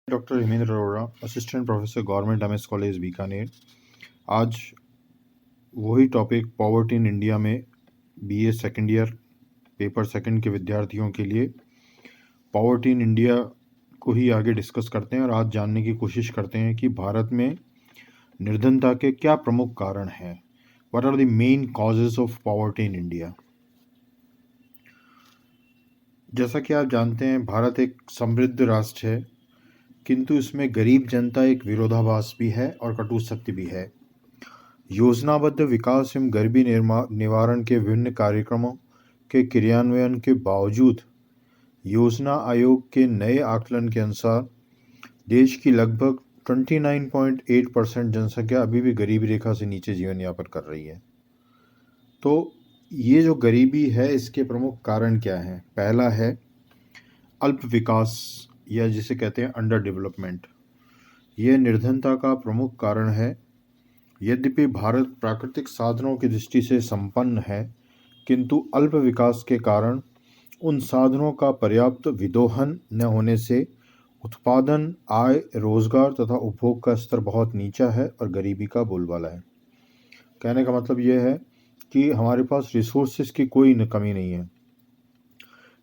Doctor Hemendra Arora, assistant professor government MS college Bikaner. आज वही topic poverty in India में BA second year paper second के विद्यार्थियों के लिए पॉवर्टी इन इंडिया को ही आगे डिस्कस करते हैं और आज जानने की कोशिश करते हैं कि भारत में निर्धनता के क्या प्रमुख कारण हैं। What are the main causes of poverty in India. जैसा कि आप जानते हैं, भारत एक समृद्ध राष्ट्र है, किंतु इसमें गरीब जनता एक विरोधाभास भी है और कटु सत्य भी है। योजनाबद्ध विकास एवं गरीबी निवारण के विभिन्न कार्यक्रमों के क्रियान्वयन के बावजूद योजना आयोग के नए आकलन के अनुसार देश की लगभग 29.8% जनसंख्या अभी भी गरीबी रेखा से नीचे जीवन यापन कर रही है। तो ये जो गरीबी है, इसके प्रमुख कारण क्या हैं? पहला है अल्प विकास, या जिसे कहते हैं अंडर डेवलपमेंट। यह निर्धनता का प्रमुख कारण है। यद्यपि भारत प्राकृतिक साधनों की दृष्टि से संपन्न है, किंतु अल्प विकास के कारण उन साधनों का पर्याप्त विदोहन न होने से उत्पादन, आय, रोजगार तथा उपभोग का स्तर बहुत नीचा है और गरीबी का बोलबाला है। कहने का मतलब यह है कि हमारे पास रिसोर्सेज की कोई कमी नहीं है,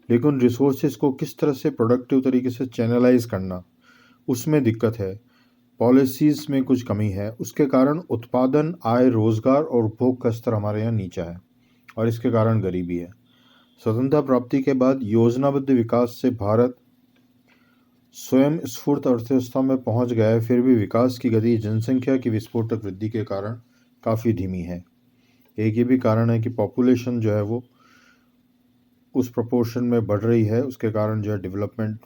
लेकिन रिसोर्सेज को किस तरह से प्रोडक्टिव तरीके से चैनलाइज करना, उसमें दिक्कत है। पॉलिसीज़ में कुछ कमी है, उसके कारण उत्पादन, आय, रोजगार और उपभोग का स्तर हमारे यहाँ नीचा है और इसके कारण गरीबी है। स्वतंत्रता प्राप्ति के बाद योजनाबद्ध विकास से भारत स्वयं स्फूर्त अर्थव्यवस्था में पहुंच गया है, फिर भी विकास की गति जनसंख्या की विस्फोटक वृद्धि के कारण काफ़ी धीमी है। एक ये भी कारण है कि पॉपुलेशन जो है वो उस प्रोपोर्शन में बढ़ रही है, उसके कारण जो है डेवलपमेंट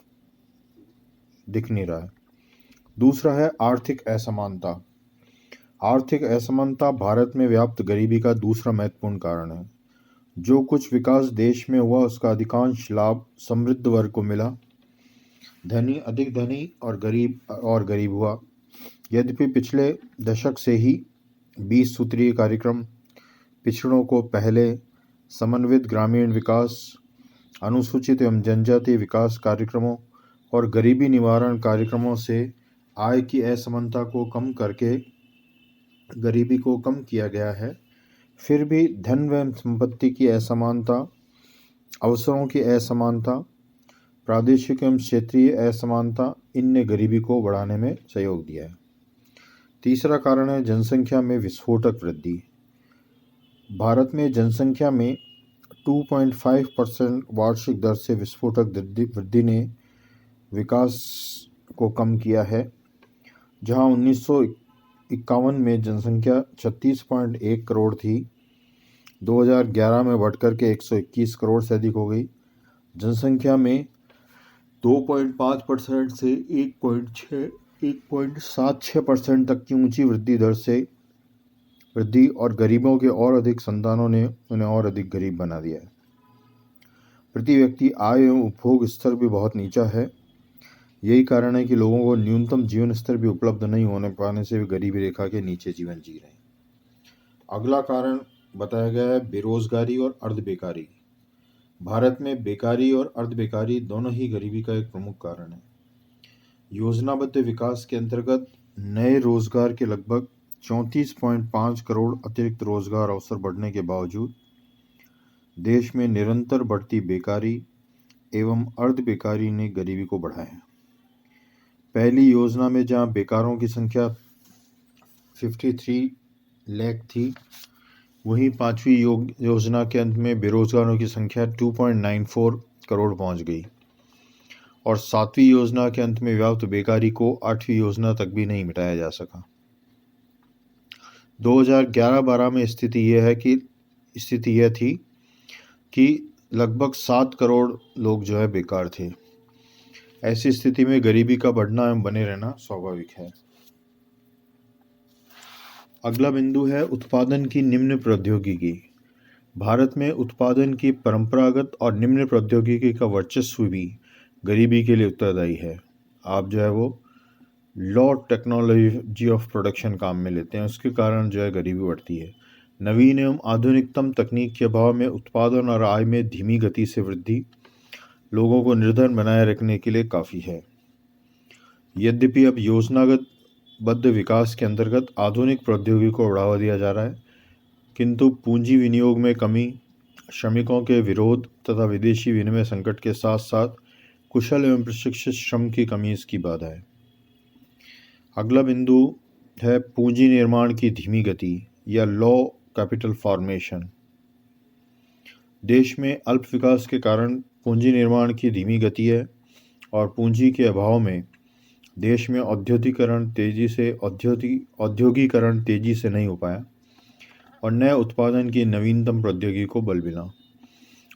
दिख नहीं रहा है। दूसरा है आर्थिक असमानता। आर्थिक असमानता भारत में व्याप्त गरीबी का दूसरा महत्वपूर्ण कारण है। जो कुछ विकास देश में हुआ, उसका अधिकांश लाभ समृद्ध वर्ग को मिला। धनी अधिक धनी और गरीब हुआ। यद्यपि पिछले दशक से ही 20 सूत्रीय कार्यक्रम, पिछड़ों को पहले, समन्वित ग्रामीण विकास, अनुसूचित एवं जनजातीय विकास कार्यक्रमों और गरीबी निवारण कार्यक्रमों से आय की असमानता को कम करके गरीबी को कम किया गया है, फिर भी धन व संपत्ति की असमानता, अवसरों की असमानता, प्रादेशिक एवं क्षेत्रीय असमानता, इनने गरीबी को बढ़ाने में सहयोग दिया है। तीसरा कारण है जनसंख्या में विस्फोटक वृद्धि। भारत में जनसंख्या में 2.5% वार्षिक दर से विस्फोटक वृद्धि ने विकास को कम किया है। जहां 1951 में जनसंख्या 36.1 करोड़ थी, 2011 में बढ़कर के 121 करोड़ से अधिक हो गई। जनसंख्या में 2.5% से 1.76% तक की ऊंची वृद्धि दर से वृद्धि और गरीबों के और अधिक संतानों ने उन्हें और अधिक गरीब बना दिया है। प्रति व्यक्ति आय एवं उपभोग स्तर भी बहुत नीचा है। यही कारण है कि लोगों को न्यूनतम जीवन स्तर भी उपलब्ध नहीं होने पाने से वे गरीबी रेखा के नीचे जीवन जी रहे हैं। अगला कारण बताया गया है बेरोजगारी और अर्धबेकारी। भारत में बेकारी और अर्धबेकारी दोनों ही गरीबी का एक प्रमुख कारण है। योजनाबद्ध विकास के अंतर्गत नए रोजगार के लगभग 34.5 करोड़ अतिरिक्त रोजगार अवसर बढ़ने के बावजूद देश में निरंतर बढ़ती बेकारी एवं अर्धबेकारी ने गरीबी को बढ़ाया है। पहली योजना में जहां बेकारों की संख्या 53 लाख थी, वहीं पांचवी योजना के अंत में बेरोजगारों की संख्या 2.94 करोड़ पहुंच गई और सातवीं योजना के अंत में व्याप्त बेकारी को आठवीं योजना तक भी नहीं मिटाया जा सका। 2011-12 में स्थिति यह थी कि लगभग 7 करोड़ लोग जो है बेकार थे। ऐसी स्थिति में गरीबी का बढ़ना एवं बने रहना स्वाभाविक है। अगला बिंदु है उत्पादन की निम्न प्रौद्योगिकी। भारत में उत्पादन की परंपरागत और निम्न प्रौद्योगिकी का वर्चस्व भी गरीबी के लिए उत्तरदायी है। आप जो है वो लो टेक्नोलॉजी ऑफ प्रोडक्शन काम में लेते हैं, उसके कारण जो है गरीबी बढ़ती है। नवीन एवं आधुनिकतम तकनीक के अभाव में उत्पादन और आय में धीमी गति से वृद्धि लोगों को निर्धन बनाए रखने के लिए काफ़ी है। यद्यपि अब योजनाबद्ध विकास के अंतर्गत आधुनिक प्रौद्योगिकी को बढ़ावा दिया जा रहा है, किंतु पूंजी विनियोग में कमी, श्रमिकों के विरोध तथा विदेशी विनिमय संकट के साथ साथ कुशल एवं प्रशिक्षित श्रम की कमी इसकी बाधा है। अगला बिंदु है पूंजी निर्माण की धीमी गति या लो कैपिटल फॉर्मेशन। देश में अल्प विकास के कारण पूंजी निर्माण की धीमी गति है और पूंजी के अभाव में देश में औद्योगिकरण तेजी से नहीं हो पाया और नए उत्पादन की नवीनतम प्रौद्योगिकी को बल मिला।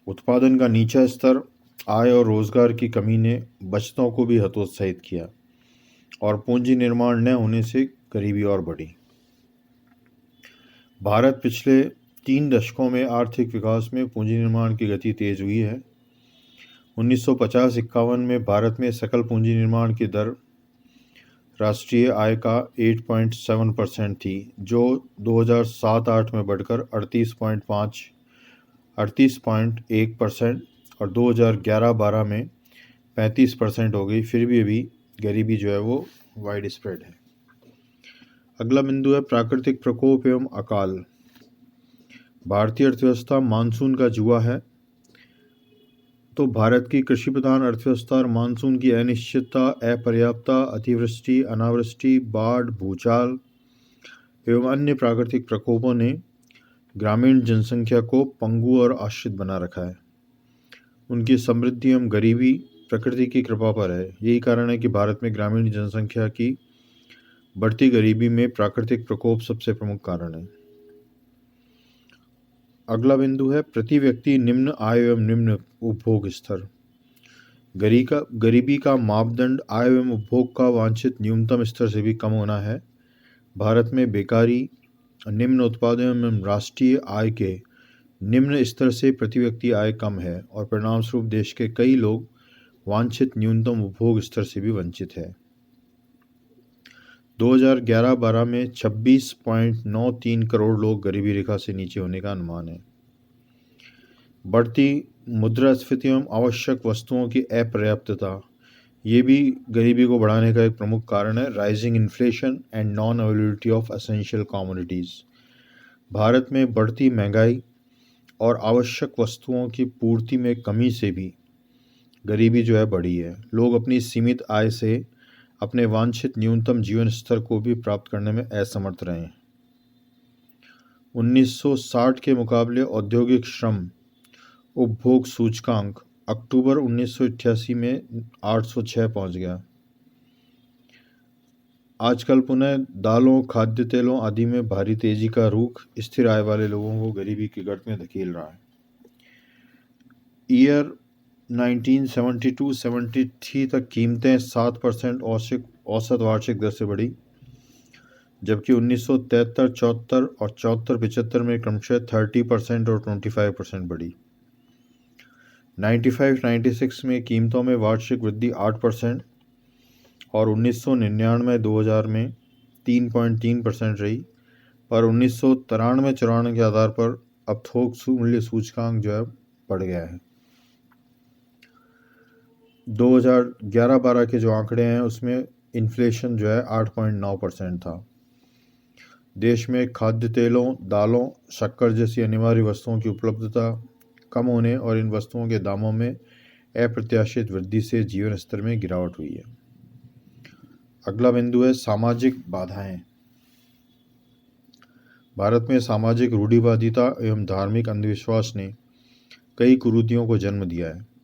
उत्पादन का नीचा स्तर, आय और रोजगार की कमी ने बचतों को भी हतोत्साहित किया और पूंजी निर्माण न होने से गरीबी और बढ़ी। भारत पिछले 3 दशकों में आर्थिक विकास में पूंजी निर्माण की गति तेज हुई है। 1950-51 में भारत में सकल पूंजी निर्माण की दर राष्ट्रीय आय का 8.7% थी, जो 2007-8 में बढ़कर 38.1% और 2011-12 में 35% हो गई। फिर भी अभी गरीबी जो है वो वाइड स्प्रेड है। अगला बिंदु है प्राकृतिक प्रकोप एवं अकाल। भारतीय अर्थव्यवस्था मानसून का जुआ है। तो भारत की कृषि प्रधान अर्थव्यवस्था और मानसून की अनिश्चितता, अपर्याप्तता, अतिवृष्टि, अनावृष्टि, बाढ़, भूचाल एवं अन्य प्राकृतिक प्रकोपों ने ग्रामीण जनसंख्या को पंगु और आश्रित बना रखा है। उनकी समृद्धि एवं गरीबी प्रकृति की कृपा पर है। यही कारण है कि भारत में ग्रामीण जनसंख्या की बढ़ती गरीबी में प्राकृतिक प्रकोप सबसे प्रमुख कारण है। अगला बिंदु है प्रति व्यक्ति निम्न आय एवं निम्न उपभोग स्तर। गरीबी का मापदंड आय एवं उपभोग का वांछित न्यूनतम स्तर से भी कम होना है। भारत में बेकारी, निम्न उत्पादन एवं राष्ट्रीय आय के निम्न स्तर से प्रति व्यक्ति आय कम है और परिणामस्वरूप देश के कई लोग वांछित न्यूनतम उपभोग स्तर से भी वंचित है। 2011-12 में 26.93 करोड़ लोग गरीबी रेखा से नीचे होने का अनुमान है। बढ़ती मुद्रास्फीति एवं आवश्यक वस्तुओं की अपर्याप्तता, ये भी गरीबी को बढ़ाने का एक प्रमुख कारण है। Rising inflation and non availability of essential commodities. Bharat में बढ़ती महंगाई और आवश्यक वस्तुओं की पूर्ति में कमी से भी गरीबी जो है बढ़ी है। लोग अपनी सीमित आय से अपने वांछित न्यूनतम जीवन स्तर को भी प्राप्त करने में असमर्थ रहे हैं। 1960 के मुकाबले औद्योगिक श्रम उपभोग सूचकांक अक्टूबर 1988 में 806 पहुंच गया। आजकल पुनः दालों, खाद्य तेलों आदि में भारी तेजी का रुख स्थिर आय वाले लोगों को गरीबी की गर्त में धकेल रहा है। ईयर 1972-73 तक कीमतें 7% औसत वार्षिक दर से बढ़ी, जबकि 1973-74 और 74-75 में क्रमशः 30% और 25% बढ़ी। 95-96 में कीमतों में वार्षिक वृद्धि 8% और 1999-2000 में 3.3% रही, पर 1993-94 के आधार पर अब थोक मूल्य सूचकांक जो है बढ़ गया है। 2011-12 के जो आंकड़े हैं उसमें इन्फ्लेशन जो है 8.9% था। देश में खाद्य तेलों, दालों, शक्कर जैसी अनिवार्य वस्तुओं की उपलब्धता कम होने और इन वस्तुओं के दामों में अप्रत्याशित वृद्धि से जीवन स्तर में गिरावट हुई है। अगला बिंदु है सामाजिक बाधाएं। भारत में सामाजिक रूढ़िवादिता एवं धार्मिक अंधविश्वास ने कई कुरीतियों को जन्म दिया है।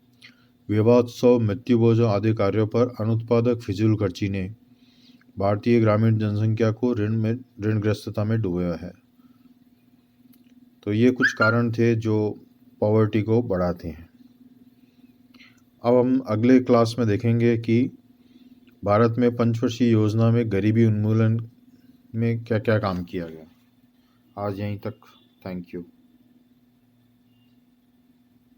विवाहोत्सव, मृत्युभोज आदि कार्यों पर अनुत्पादक फिजूल खर्ची ने भारतीय ग्रामीण जनसंख्या को ऋणग्रस्तता में डुबोया है। तो ये कुछ कारण थे जो पॉवर्टी को बढ़ाते हैं। अब हम अगले क्लास में देखेंगे कि भारत में पंचवर्षीय योजना में गरीबी उन्मूलन में क्या क्या काम किया गया। आज यहीं तक। Thank you.